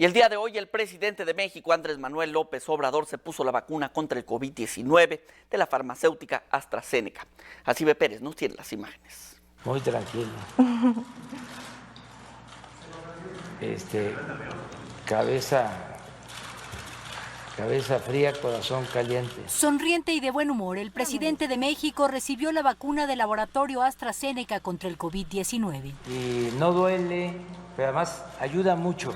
Y el día de hoy el presidente de México, Andrés Manuel López Obrador, se puso la vacuna contra el COVID-19 de la farmacéutica AstraZeneca. Jacibe Pérez nos tiene las imágenes. Muy tranquilo. Cabeza fría, corazón caliente. Sonriente y de buen humor, el presidente de México recibió la vacuna del laboratorio AstraZeneca contra el COVID-19. Y no duele, pero además ayuda mucho,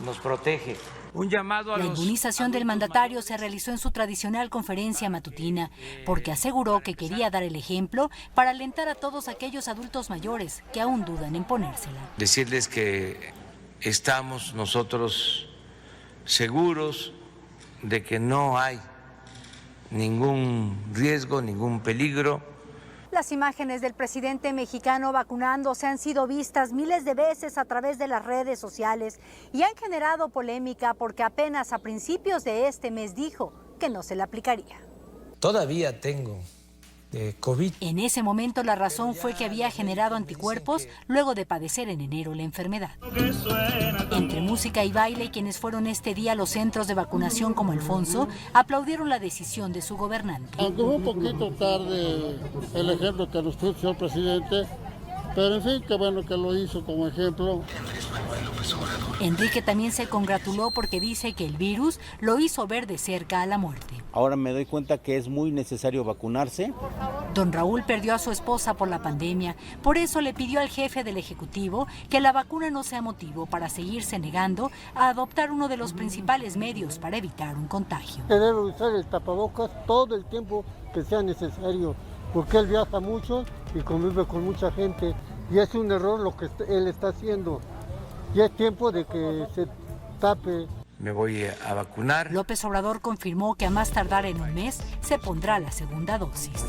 nos protege. Un llamado a La inmunización del mandatario se realizó en su tradicional conferencia matutina, porque aseguró que quería dar el ejemplo para alentar a todos aquellos adultos mayores que aún dudan en ponérsela. Decirles que estamos nosotros seguros de que no hay ningún riesgo, ningún peligro. Las imágenes del presidente mexicano vacunándose han sido vistas miles de veces a través de las redes sociales y han generado polémica porque apenas a principios de este mes dijo que no se le aplicaría. Todavía tengo COVID. En ese momento la razón fue que había generado anticuerpos luego de padecer en enero la enfermedad. Entre música y baile, quienes fueron este día a los centros de vacunación como Alfonso, aplaudieron la decisión de su gobernante. Aunque fue un poquito tarde el ejemplo que nos puso el señor presidente, pero en fin, qué bueno que lo hizo como ejemplo. Enrique también se congratuló porque dice que el virus lo hizo ver de cerca a la muerte. Ahora me doy cuenta que es muy necesario vacunarse. Don Raúl perdió a su esposa por la pandemia, por eso le pidió al jefe del Ejecutivo que la vacuna no sea motivo para seguirse negando a adoptar uno de los principales medios para evitar un contagio. Se debe usar el tapabocas todo el tiempo que sea necesario, porque él viaja mucho y convive con mucha gente y es un error lo que él está haciendo. Ya es tiempo de que se tape. Me voy a vacunar. López Obrador confirmó que a más tardar en un mes se pondrá la segunda dosis.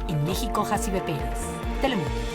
En México, Jacibe Pérez, Telemundo.